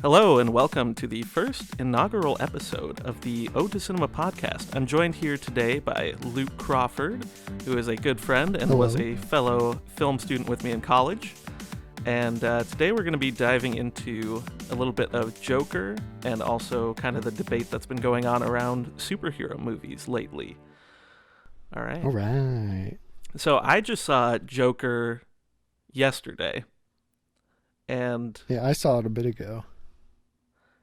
Hello and welcome to the first inaugural episode of the Ode to Cinema podcast. I'm joined here today by Luke Crawford, who is a good friend and was a fellow film student with me in college. And today we're going to be diving into a little bit of Joker and also kind of the debate that's been going on around superhero movies lately. All right. So I just saw Joker yesterday. And yeah, I saw it a bit ago.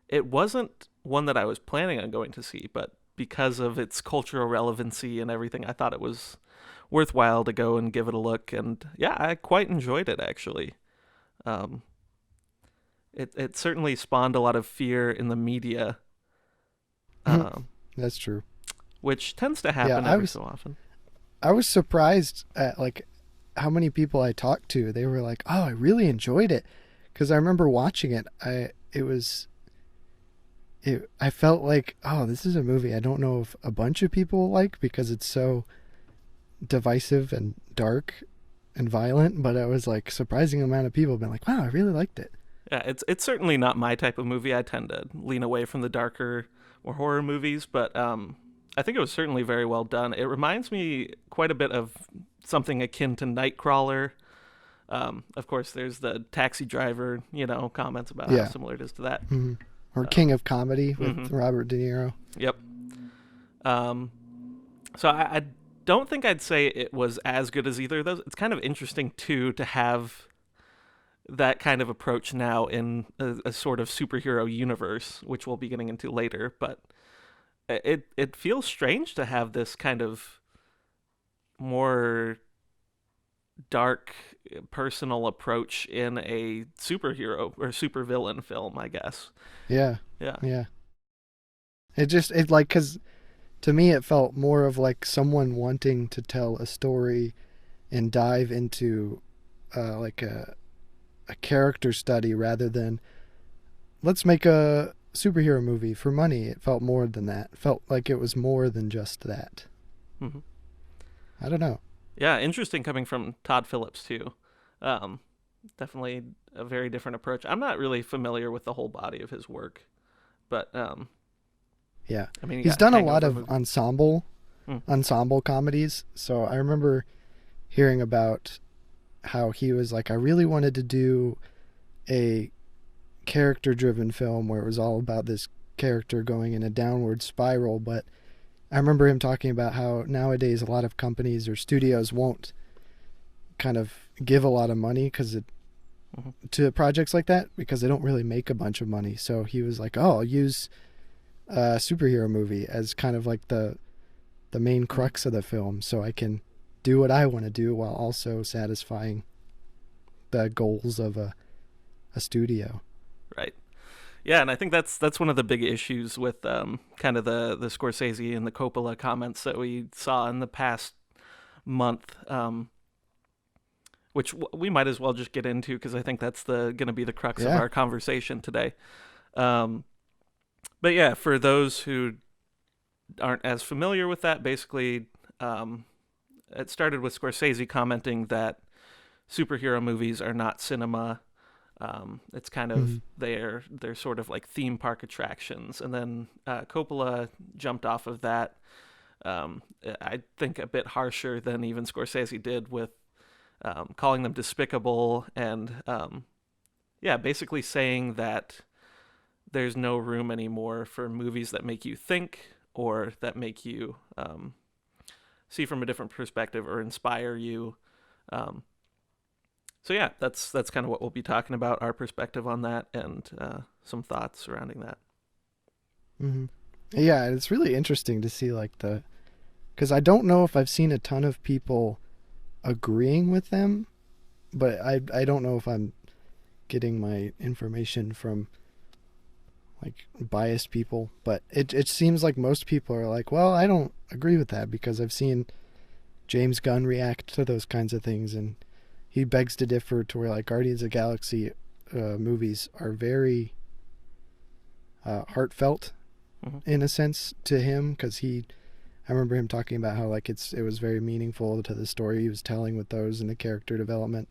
It wasn't one that I was planning on going to see, but because of its cultural relevancy and everything, I thought it was worthwhile to go and give it a look. And yeah, I quite enjoyed it, actually. It certainly spawned a lot of fear in the media. That's true. Which tends to happen every so often. I was surprised at how many people I talked to. They were like, "Oh, I really enjoyed it," because I remember watching it. I felt like, oh, this is a movie I don't know if a bunch of people like because it's so divisive and dark and violent, but it was like surprising amount of people have been like, wow, I really liked it. Yeah, it's certainly not my type of movie. I tend to lean away from the darker or horror movies, but I think it was certainly very well done. It reminds me quite a bit of something akin to Nightcrawler. Of course, there's the taxi driver, comments about how similar it is to that. Mm-hmm. Or King of Comedy with Robert De Niro. Yep. So I don't think I'd say it was as good as either of those. It's kind of interesting, too, to have that kind of approach now in a sort of superhero universe, which we'll be getting into later. But it feels strange to have this kind of more dark, personal approach in a superhero or supervillain film, I guess. Yeah. Because to me it felt more of like someone wanting to tell a story and dive into a character study rather than let's make a superhero movie for money. It felt more than that. It felt like it was more than just that. Mm-hmm. I don't know. Yeah, interesting coming from Todd Phillips, too. Definitely a very different approach. I'm not really familiar with the whole body of his work, but yeah, I mean, he's done a lot of ensemble comedies. So I remember hearing about how he was like, I really wanted to do a character-driven film where it was all about this character going in a downward spiral, but I remember him talking about how nowadays a lot of companies or studios won't kind of give a lot of money to projects like that because they don't really make a bunch of money. So he was like, oh, I'll use a superhero movie as kind of like the main crux of the film so I can do what I want to do while also satisfying the goals of a studio. Right. Yeah, and I think that's one of the big issues with kind of the Scorsese and the Coppola comments that we saw in the past month, which we might as well just get into because I think that's going to be the crux of our conversation today. But yeah, for those who aren't as familiar with that, basically it started with Scorsese commenting that superhero movies are not cinema. It's kind of they're sort of like theme park attractions, and then Coppola jumped off of that. I think a bit harsher than even Scorsese did with calling them despicable, and basically saying that there's no room anymore for movies that make you think or that make you see from a different perspective or inspire you. So yeah, that's kind of what we'll be talking about, our perspective on that, and some thoughts surrounding that. Mm-hmm. Yeah, it's really interesting to see because I don't know if I've seen a ton of people agreeing with them, but I don't know if I'm getting my information from like biased people, but it seems like most people are like, well, I don't agree with that because I've seen James Gunn react to those kinds of things, and he begs to differ to where like Guardians of the Galaxy movies are very heartfelt in a sense to him because I remember him talking about how like it was very meaningful to the story he was telling with those and the character development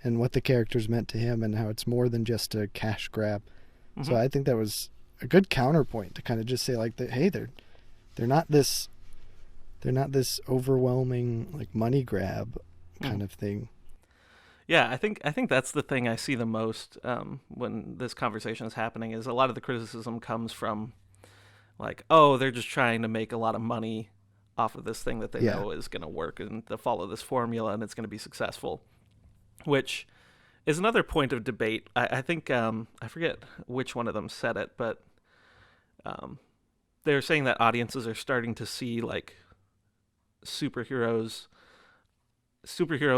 and what the characters meant to him and how it's more than just a cash grab. So I think that was a good counterpoint to kind of just say like that, hey, they're not this overwhelming like money grab kind of thing. Yeah, I think that's the thing I see the most when this conversation is happening, is a lot of the criticism comes from like, oh, they're just trying to make a lot of money off of this thing that they know is going to work and to follow this formula and it's going to be successful, which is another point of debate. I think I forget which one of them said it, but they're saying that audiences are starting to see like superhero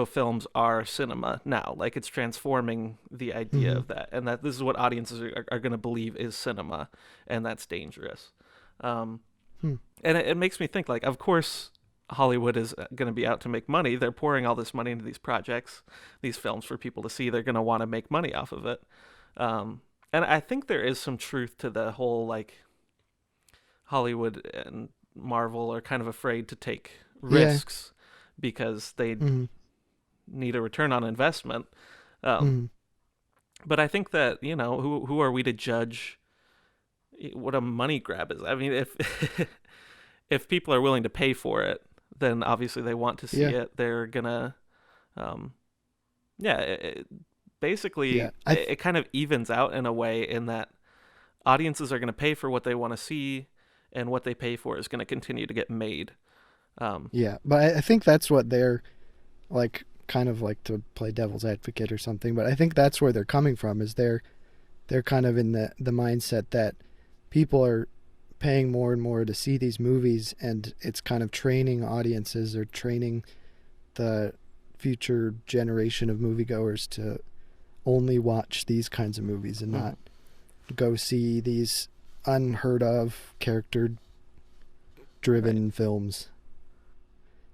films are cinema now. Like it's transforming the idea of that, and that this is what audiences are going to believe is cinema, and that's dangerous. And it makes me think, like, of course Hollywood is going to be out to make money. They're pouring all this money into these projects, these films for people to see. They're going to want to make money off of it. And I think there is some truth to the whole, like, Hollywood and Marvel are kind of afraid to take risks because they need a return on investment. But I think that, you know, who are we to judge what a money grab is? I mean, if people are willing to pay for it, then obviously they want to see it. They're gonna, basically, it kind of evens out in a way in that audiences are going to pay for what they want to see, and what they pay for is going to continue to get made. But I think that's what they're like, kind of like, to play devil's advocate or something. But I think that's where they're coming from, is they're kind of in the mindset that people are paying more and more to see these movies, and it's kind of training audiences or training the future generation of moviegoers to only watch these kinds of movies and not go see these unheard of character driven films.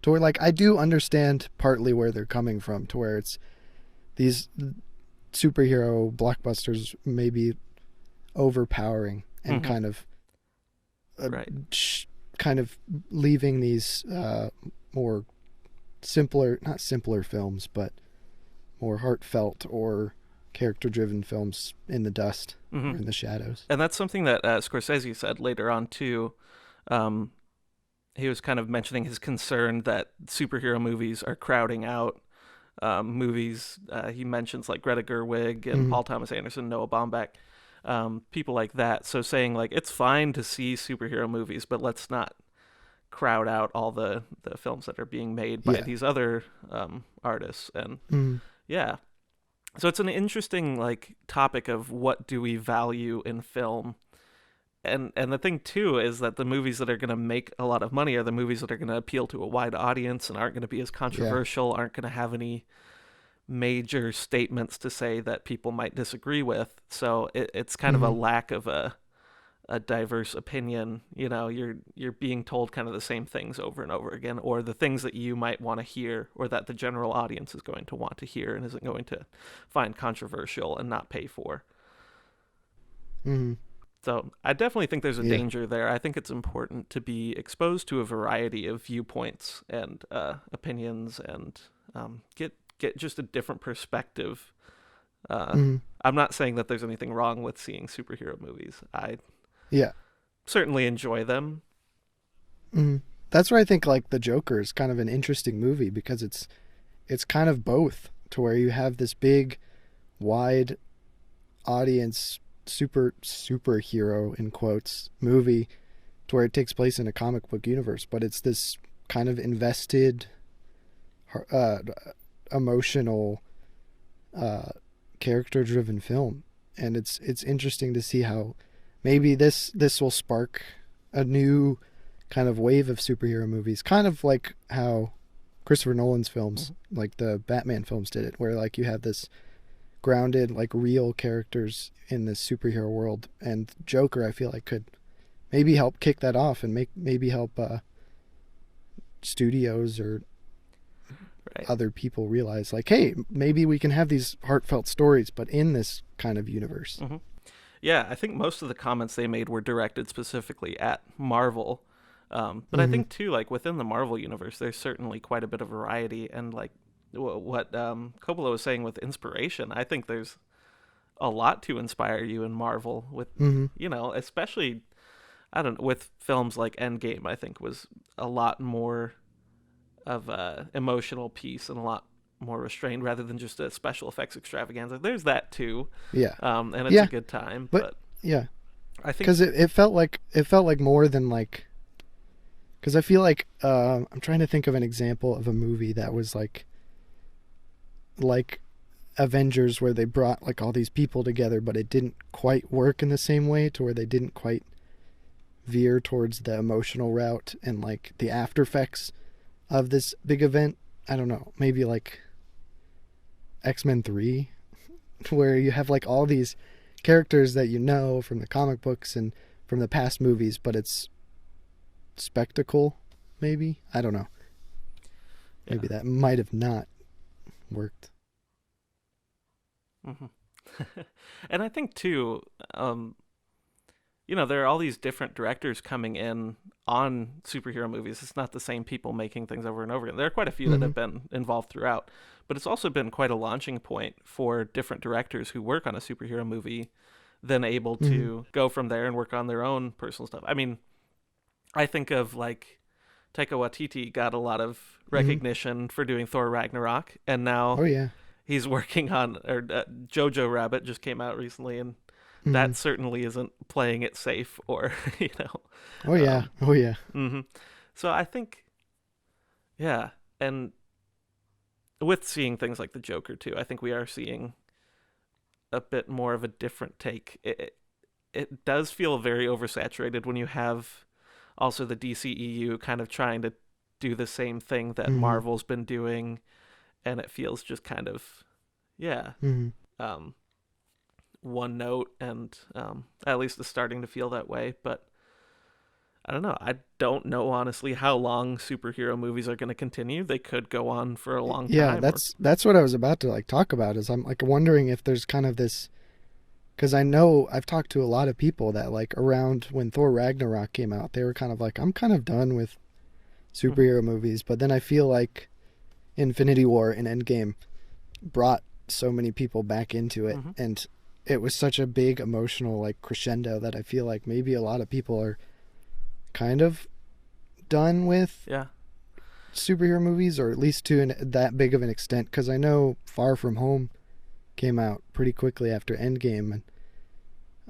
To where, like, I do understand partly where they're coming from, to where it's these superhero blockbusters may be overpowering and kind of kind of leaving these more not simpler films, but more heartfelt or character-driven films in the dust or in the shadows. And that's something that Scorsese said later on too. He was kind of mentioning his concern that superhero movies are crowding out movies. He mentions like Greta Gerwig and Paul Thomas Anderson, Noah Baumbach, people like that. So saying like it's fine to see superhero movies, but let's not crowd out all the films that are being made by these other artists. And so it's an interesting like topic of what do we value in film. And the thing too is that the movies that are going to make a lot of money are the movies that are going to appeal to a wide audience and aren't going to be as controversial, aren't going to have any major statements to say that people might disagree with. So it's kind of a lack of a diverse opinion. You know, you're being told kind of the same things over and over again, or the things that you might want to hear, or that the general audience is going to want to hear and isn't going to find controversial and not pay for. So I definitely think there's a danger there. I think it's important to be exposed to a variety of viewpoints and opinions, and get just a different perspective. I'm not saying that there's anything wrong with seeing superhero movies. I certainly enjoy them. That's where I think like The Joker is kind of an interesting movie, because it's kind of both, to where you have this big, wide audience superhero in quotes movie, to where it takes place in a comic book universe, but it's this kind of invested emotional character driven film. And it's interesting to see how maybe this will spark a new kind of wave of superhero movies, kind of like how Christopher Nolan's films, like the Batman films, did it, where like you have this grounded, like, real characters in this superhero world. And Joker, I feel like, could maybe help kick that off and maybe help studios or other people realize, like, hey, maybe we can have these heartfelt stories, but in this kind of universe. Yeah, I think most of the comments they made were directed specifically at Marvel. But I think, too, like, within the Marvel universe, there's certainly quite a bit of variety. And, like, what Coppola was saying with inspiration, I think there's a lot to inspire you in Marvel with, Mm-hmm. especially, I don't know, with films like Endgame, I think was a lot more of a emotional piece and a lot more restrained rather than just a special effects extravaganza. There's that too, Yeah. and it's a Yeah. good time. But But yeah, I think, because it felt like more than like. Because I feel like I'm trying to think of an example of a movie that was like Avengers, where they brought like all these people together, but it didn't quite work in the same way, to where they didn't quite veer towards the emotional route and like the after effects of this big event. I don't know, maybe like X-Men 3, where you have like all these characters that you know from the comic books and from the past movies, but it's spectacle, maybe. I don't know. yeah. Maybe that might have not worked. Hmm. And I think too, there are all these different directors coming in on superhero movies. It's not the same people making things over and over again. There are quite a few that Mm-hmm. have been involved throughout, but it's also been quite a launching point for different directors who work on a superhero movie, then able Mm-hmm. to go from there and work on their own personal stuff. I mean, I think of like Taika Waititi got a lot of Mm-hmm. recognition for doing Thor Ragnarok, and now Oh yeah. he's working on, or Jojo Rabbit just came out recently, and Mm-hmm. that certainly isn't playing it safe or Oh yeah. um, Oh yeah. hmm so I think, yeah, and with seeing things like the Joker too, I think we are seeing a bit more of a different take. It does feel very oversaturated when you have also the DCEU kind of trying to do the same thing that Mm-hmm. Marvel's been doing, and it feels just kind of, yeah, Mm-hmm. um, one note, and at least it's starting to feel that way. But I don't know. I don't know honestly how long superhero movies are going to continue. They could go on for a long Yeah, time, or that's what I was about to like talk about. Is I'm like wondering if there's kind of this, because I know I've talked to a lot of people that like around when Thor Ragnarok came out, they were kind of like, I'm kind of done with mm-hmm. superhero movies. But then I feel like Infinity War and Endgame brought so many people back into it, Mm-hmm. and it was such a big emotional like crescendo that I feel like maybe a lot of people are kind of done with Yeah, superhero movies, or at least to that big of an extent, because I know Far From Home came out pretty quickly after Endgame, and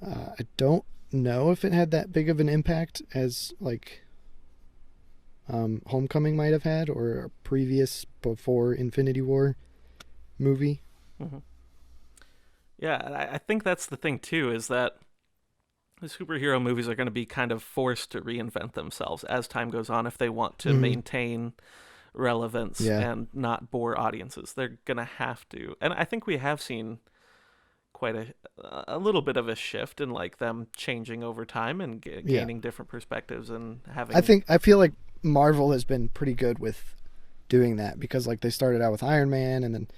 I don't know if it had that big of an impact as like Homecoming might have had, or a previous before Infinity War movie. mm-hmm. Yeah. I think that's the thing too, is that the superhero movies are going to be kind of forced to reinvent themselves as time goes on if they want to Mm-hmm. maintain relevance Yeah. and not bore audiences. They're going to have to. And I think we have seen quite a little bit of a shift in like them changing over time and Yeah. gaining different perspectives and I having. think I feel like Marvel has been pretty good with doing that, because like they started out with Iron Man, and then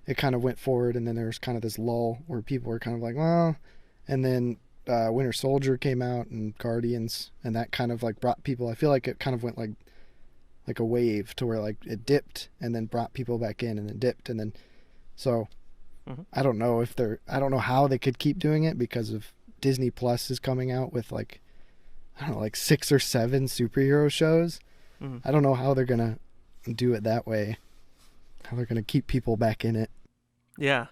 it kind of went forward, and then there was kind of this lull where people were kind of like, well, and then Winter Soldier came out and Guardians, and that kind of like brought people. I feel like it kind of went like a wave, to where like it dipped and then brought people back in, and then dipped, and then so Mhm. I don't know if I don't know how they could keep doing it, because of Disney Plus is coming out with like, I don't know, like 6 or 7 superhero shows. Mhm. I don't know how they're gonna do it that way. How they're gonna keep people back in it. Yeah.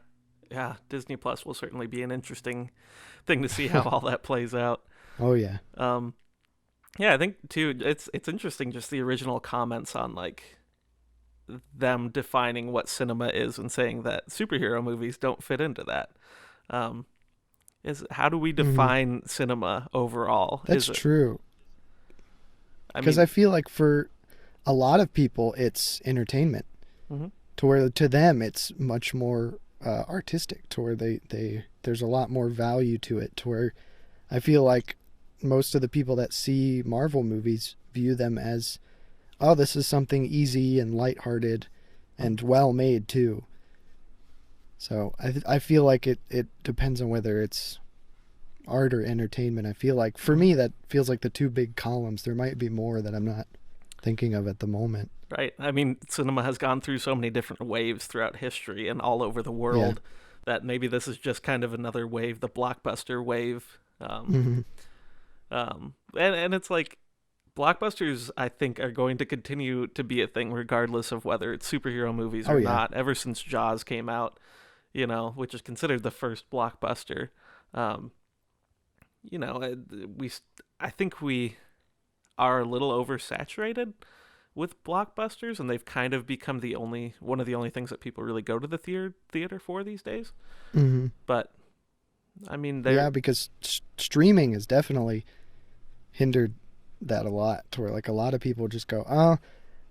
Yeah. Disney Plus will certainly be an interesting thing to see how all that plays out. Oh yeah. Um, yeah, I think too. It's interesting just the original comments on like them defining what cinema is and saying that superhero movies don't fit into that. Um, is how do we Hmm. define cinema overall? That's Is it? true. I Because I mean, feel like for a lot of people, it's entertainment. mm-hmm, To where to them, it's much more artistic. To where they there's a lot more value to it. To where I feel like most of the people that see Marvel movies view them as, oh, this is something easy and lighthearted mm-hmm, and well made too. So I feel like it depends on whether it's art or entertainment. I feel like for mm-hmm. me that feels like the two big columns. There might be more that I'm not thinking of at the moment. Right. I mean, cinema has gone through so many different waves throughout history and all over the Yeah. world. that maybe this is just kind of another wave, the blockbuster wave. Mm-hmm. And it's like blockbusters, I think, are going to continue to be a thing regardless of whether it's superhero movies or not. Ever since Jaws came out, which is considered the first blockbuster, I think we are a little oversaturated with blockbusters, and they've kind of become one of the only things that people really go to the theater for these days. Mm-hmm. But I mean, because streaming has definitely hindered that a lot, to where like a lot of people just go, oh,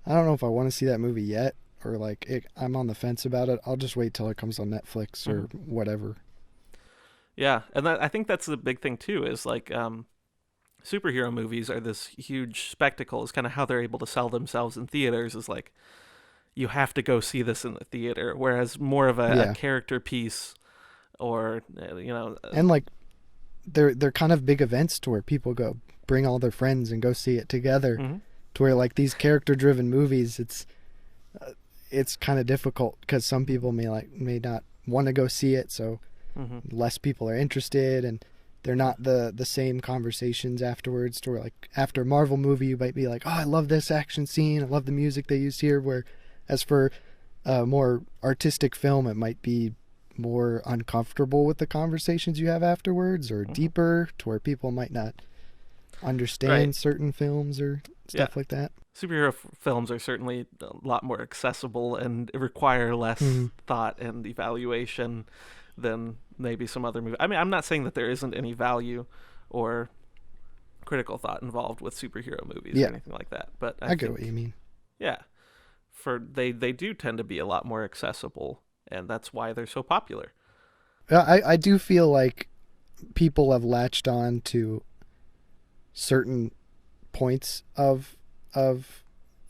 I don't know if I want to see that movie yet, or like I'm on the fence about it. I'll just wait till it comes on Netflix or whatever. Yeah, and I think that's the big thing too, is like superhero movies are this huge spectacle. Is kind of how they're able to sell themselves in theaters, is like, you have to go see this in the theater, whereas more of a character piece, or and like they're kind of big events to where people go bring all their friends and go see it together. Mm-hmm. To where like these character driven movies, it's kind of difficult because some people may not want to go see it, so less people are interested, and they're not the same conversations afterwards. To where like after a Marvel movie, you might be like, oh, I love this action scene, I love the music they used here, where as for a more artistic film, it might be more uncomfortable with the conversations you have afterwards, or deeper, to where people might not understand certain films or stuff like that. Superhero films are certainly a lot more accessible and require less thought and evaluation than maybe some other movies. I mean, I'm not saying that there isn't any value or critical thought involved with superhero movies or anything like that, but I get what you mean. Yeah, they do tend to be a lot more accessible, and that's why they're so popular. I do feel like people have latched on to certain points of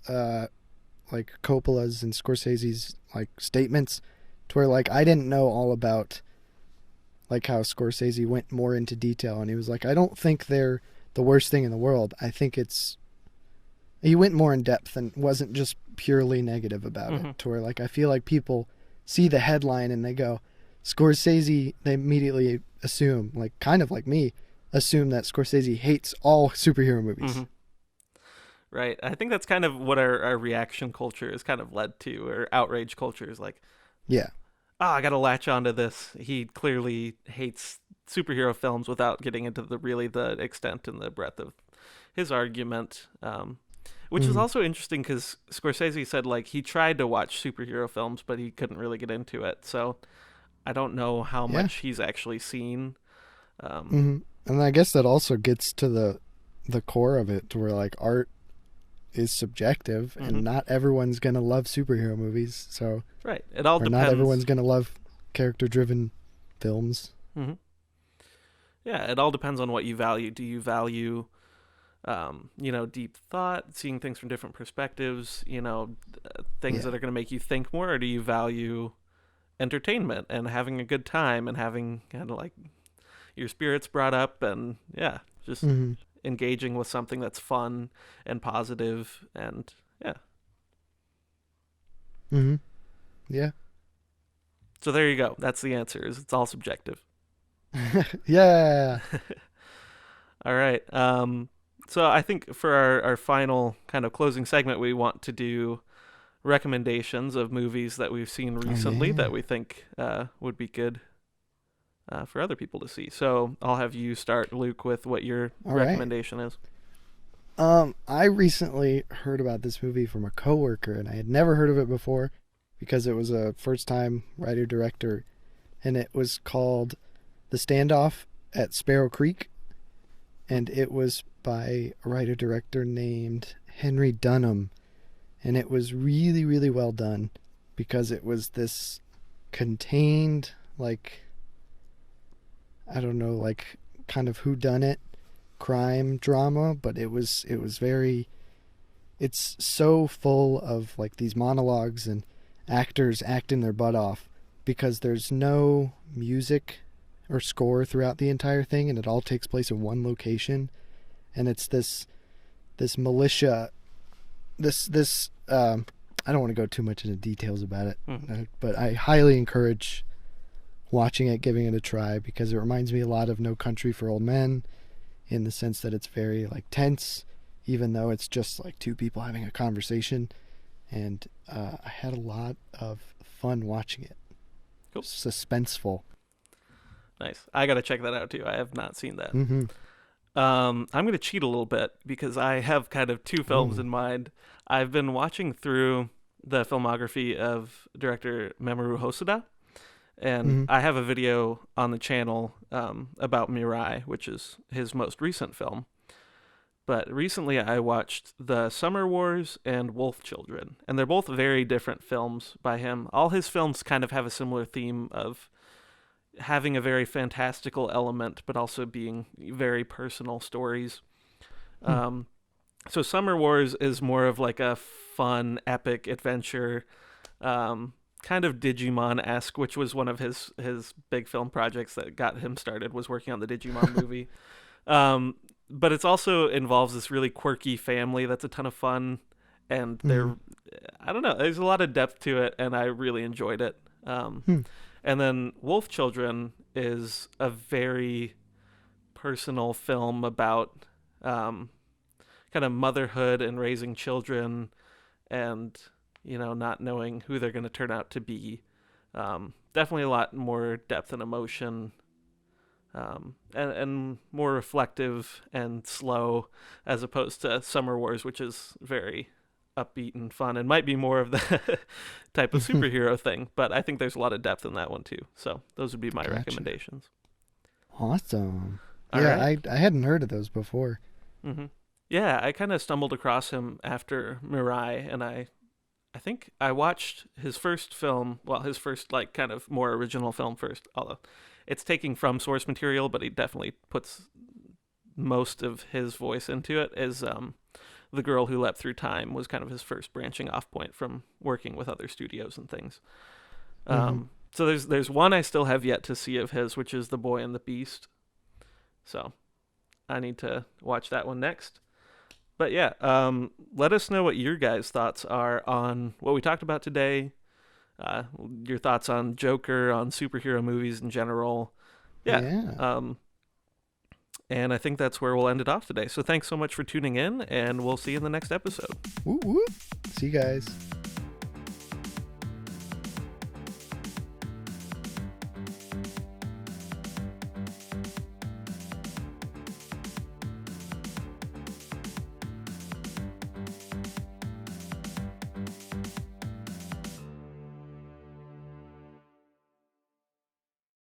like Coppola's and Scorsese's like statements, to where like I didn't know all about like how Scorsese went more into detail, and he was like, I don't think they're the worst thing in the world. I think he went more in depth and wasn't just purely negative about it, to where like I feel like people see the headline and they go Scorsese, they immediately assume, like kind of like me, assume that Scorsese hates all superhero movies. Right. I think that's kind of what our reaction culture is kind of led to, or outrage culture is like, I got to latch onto this. He clearly hates superhero films without getting into the extent and the breadth of his argument. Which is also interesting because Scorsese said like he tried to watch superhero films, but he couldn't really get into it. So I don't know how much he's actually seen. And I guess that also gets to the core of it, to where like art is subjective, and not everyone's gonna love superhero movies. So it all depends. Not everyone's gonna love character-driven films. Yeah, it all depends on what you value. Do you value, deep thought, seeing things from different perspectives, things that are going to make you think more, or do you value entertainment and having a good time and having kind of like your spirits brought up, and just engaging with something that's fun and positive, and so there you go. That's the answer, is it's all subjective. All right. So I think for our final kind of closing segment, we want to do recommendations of movies that we've seen recently that we think would be good for other people to see. So I'll have you start, Luke, with what your recommendation is. I recently heard about this movie from a coworker, and I had never heard of it before because it was a first-time writer-director, and it was called The Standoff at Sparrow Creek, and it was by a writer-director named Henry Dunham, and it was really, really well done because it was this contained, like, I don't know, like kind of whodunit crime drama, but it was very, it's so full of like these monologues and actors acting their butt off because there's no music or score throughout the entire thing, and it all takes place in one location, and it's this militia, this I don't want to go too much into details about it, but I highly encourage watching it, giving it a try, because it reminds me a lot of No Country for Old Men in the sense that it's very like tense, even though it's just like two people having a conversation. And I had a lot of fun watching it. Cool. Suspenseful. Nice. I got to check that out too. I have not seen that. Mm-hmm. I'm going to cheat a little bit because I have kind of two films in mind. I've been watching through the filmography of director Mamoru Hosoda, and I have a video on the channel about Mirai, which is his most recent film. But recently I watched The Summer Wars and Wolf Children, and they're both very different films by him. All his films kind of have a similar theme of having a very fantastical element, but also being very personal stories. So Summer Wars is more of like a fun, epic adventure, kind of Digimon-esque, which was one of his big film projects that got him started, was working on the Digimon movie. But it also involves this really quirky family that's a ton of fun, and I don't know, there's a lot of depth to it, and I really enjoyed it. And then Wolf Children is a very personal film about kind of motherhood and raising children, and not knowing who they're going to turn out to be. Definitely a lot more depth and emotion, and more reflective and slow, as opposed to Summer Wars, which is very upbeat and fun and might be more of the type of superhero thing, but I think there's a lot of depth in that one too. So those would be my recommendations. Awesome. All right. I hadn't heard of those before. Yeah, I kind of stumbled across him after Mirai, and I think I watched his first film, his first like kind of more original film first, although it's taking from source material, but he definitely puts most of his voice into it, is The Girl Who Leapt Through Time was kind of his first branching off point from working with other studios and things. So there's one I still have yet to see of his, which is The Boy and the Beast. So I need to watch that one next. But yeah, let us know what your guys' thoughts are on what we talked about today. Your thoughts on Joker, on superhero movies in general. Yeah. And I think that's where we'll end it off today. So thanks so much for tuning in, and we'll see you in the next episode. Woo woo. See you guys.